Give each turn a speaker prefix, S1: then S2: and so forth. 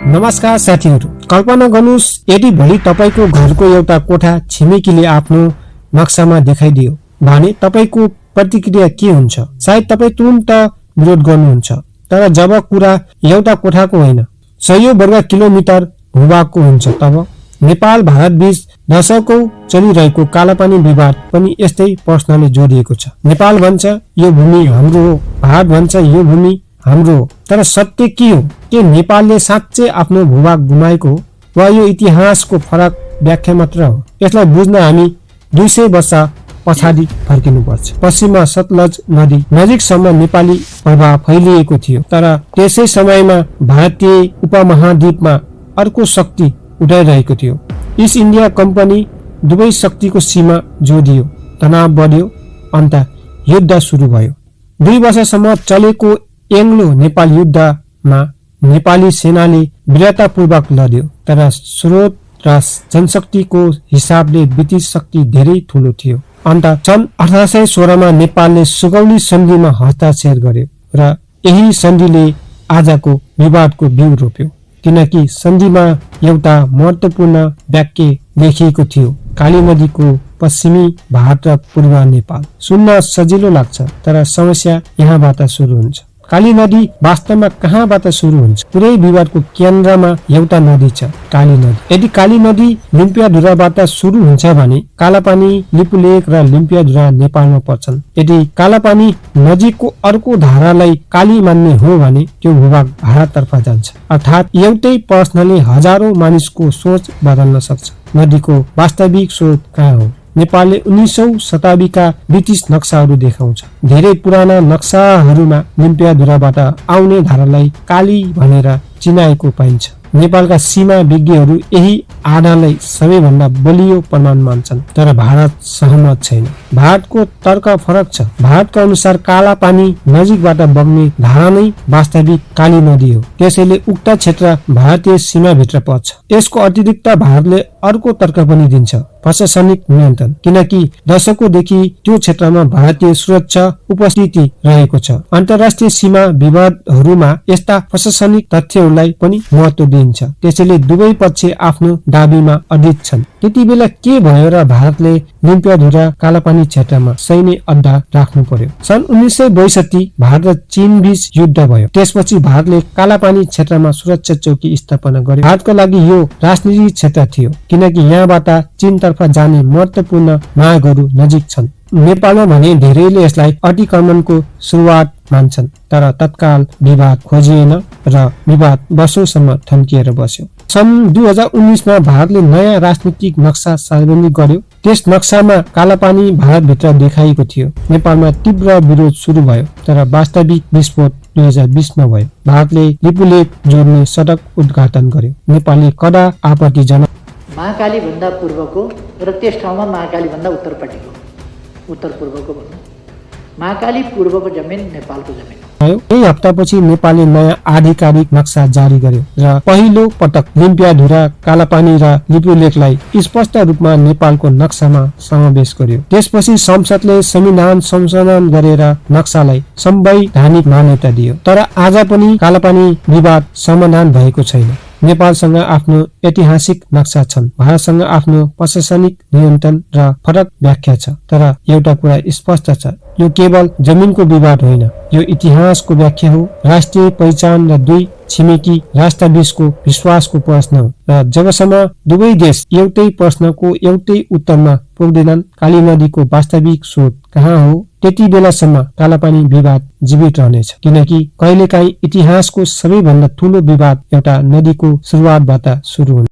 S1: नमस्कार साथीहरू, कल्पना गर्नुस् यदि भोलि तपाईको घरको एउटा कोठा छिमेकीले आफ्नो नक्सामा देखाइदियो भने तपाईको प्रतिक्रिया के हुन्छ? सायद तपाई तुरुन्त विरोध गर्नुहुन्छ। तर जब कुरा एउटा कोठाको होइन, सयौं वर्ग किलोमिटर भूभागको हुन्छ तब नेपाल भारत बीच दशकौं चलिरहेको कालापानी विवाद पनि यस्तै प्रश्नले जोडिएको छ। नेपाल भन्छ यो भूमि हाम्रो हो, भारत भन्छ यो भूमि हाम्रो हो। तर सत्य के हो? के नेपालले साँच्चै आफ्नो भूभाग गुमाएको हो वा यो इतिहासको फरक व्याख्या मात्र हो? यसलाई बुझ्न हामी 200 वर्ष पछाडि फर्किनुपर्छ। पश्चिममा सतलज नदी नजिकसम्म नेपाली प्रभाव फैलिएको थियो, तर त्यसै समयमा भारतीय उपमहाद्वीपमा अर्को शक्ति उठाइरहेको थियो। इस्ट इन्डिया कम्पनी दुवै शक्तिको सीमा जोडियो, तनाव बढ्यो, अन्त युद्ध सुरु भयो। 2 वर्षसम्म चलेको एङ्ग्लो नेपाल युद्धमा नेपाली सेनाले वीरतापूर्वक लड्यो, तर स्रोत र जनशक्तिको हिसाबले ब्रिटिस शक्ति धेरै ठूलो थियो। अन्त सन् 1816 मा नेपालले सुगौली सन्धिमा हस्ताक्षर गर्यो र यही सन्धिले आजको विवादको बिउ रोप्यो। किनकि सन्धिमा एउटा महत्त्वपूर्ण वाक्य लेखिएको थियो, काली नदीको पश्चिमी भारत र पूर्व नेपाल। सुन्न सजिलो लाग्छ, तर समस्या यहाँबाट सुरु हुन्छ। काली नदी वास्तवमा कहाँबाट सुरु हुन्छ? पुरै विवादको केन्द्रमा एउटा नदी छ, काली नदी। यदि काली नदी लिम्पियाधुराबाट सुरु हुन्छ भने कालापानी, लिपुलेक र लिम्पियाधुरा नेपालमा पर्छन्। यदि कालापानी नजिकको अर्को धारालाई काली मान्ने हो भने त्यो भूभाग भारततर्फ जान्छ। अर्थात् एउटै प्रश्नले हजारौं मानिसको सोच बदल्न सक्छ। नदीको वास्तविक स्रोत कहाँ हो? नेपालले 19औं शताब्दीका ब्रिटिस नक्साहरू देखाउँछ। धेरै पुराना नक्साहरूमा लिम्पियाधुराबाट आउने धारालाई काली भनेर चिनाएको पाइन्छ। नेपालका सीमा विज्ञहरू यही आधारलाई सबैभन्दा बलियो प्रमाण मान्छन्, तर भारत सहमत छैन। भारतको तर्क फरक छ। भारतका अनुसार काला पानी नजिकबाट बग्ने धारा नै वास्तविक काली नदी हो, त्यसैले उक्त क्षेत्र भारतीय सीमाभित्र पर्छ। यसको अतिरिक्त भारतले अर्को तर्क पनि दिन्छ, प्रशासनिक नियन्त्रण। किनकि दशकौंदेखि त्यो क्षेत्रमा भारतीय सुरक्षा उपस्थिति रहेको छ। अन्तर्राष्ट्रिय सीमा विवादहरूमा यस्ता प्रशासनिक तथ्यहरूलाई पनि महत्त्व दिन्छ। त्यसैले दुवै पक्ष आफ्नो दाबीमा अडिग छन्। त्यति बेला के भयो र भारतले लिम्पियाधुरा कालापानी क्षेत्रमा सैन्य अड्डा राख्नु पर्यो। सन् 1962 भारत र चीन बीच युद्ध भयो। त्यसपछि भारतले कालापानी क्षेत्रमा सुरक्षा चौकी स्थापना गर्यो। भारतको लागि यो राजनीतिक क्षेत्र थियो, किनकि यहाँबाट चीनतर्फ जाने महत्त्वपूर्ण मार्गहरू नजिक छन्। नेपालमा भने धेरैले यसलाई अतिक्रमणको सुरुवात मान्छन्, तर तत्काल विवाद खोजिएन र विवाद वर्षौंसम्म थन्किएर बस्यो। सन् 2019 मा भारतले नयाँ राजनीतिक नक्सा सार्वजनिक गर्यो। त्यस नक्सामा कालापानी भारतभित्र देखाइएको थियो। नेपालमा तीव्र विरोध सुरु भयो, तर वास्तविक विस्फोट 2020 मा भयो। भारतले लिपुलेक जोड्ने सडक उद्घाटन गर्यो। नेपालले कडा आपत्ति जनायो।
S2: महाकाली भन्दा पूर्वको र त्यस ठाउँमा महाकाली भन्दा उत्तरपट्टिको, उत्तर पूर्वको भन्नु, महाकाली पूर्वको जमिन नेपालको जमिन हो।
S1: यही हप्तापछि नेपालले नयाँ आधिकारिक नक्सा जारी गर्यो र पहिलो पटक लिम्पियाधुरा, कालापानी र लिपुलेकलाई स्पष्ट रूपमा नेपालको नक्सामा समावेश गर्यो। त्यसपछि संसदले संविधान संशोधन गरेर नक्सालाई संवैधानिक मान्यता दियो। तर आज पनि कालापानी विवाद समाधान भएको छैन। नेपालसँग आफ्नो ऐतिहासिक नक्सा छन्, भारतसँग आफ्नो प्रशासनिक नियन्त्रण र फरक व्याख्या छ। तर एउटा कुरा स्पष्ट छ, यो केवल जमिनको विवाद होइन, यो इतिहासको व्याख्या हो, राष्ट्रिय पहिचान र दुई छिमेकी राष्ट्रबीचको विश्वासको प्रश्न हो। र जबसम्म दुवै देश एउटै प्रश्नको एउटै उत्तरमा पुग्दैनन्, काली नदीको वास्तविक स्रोत कहाँ हो, त्यति बेलासम्म कालापानी विवाद जीवित रहनेछ। किनकि कहिलेकाहीँ इतिहासको सबैभन्दा ठूलो विवाद एउटा नदीको सुरुवातबाट सुरु हुन्छ।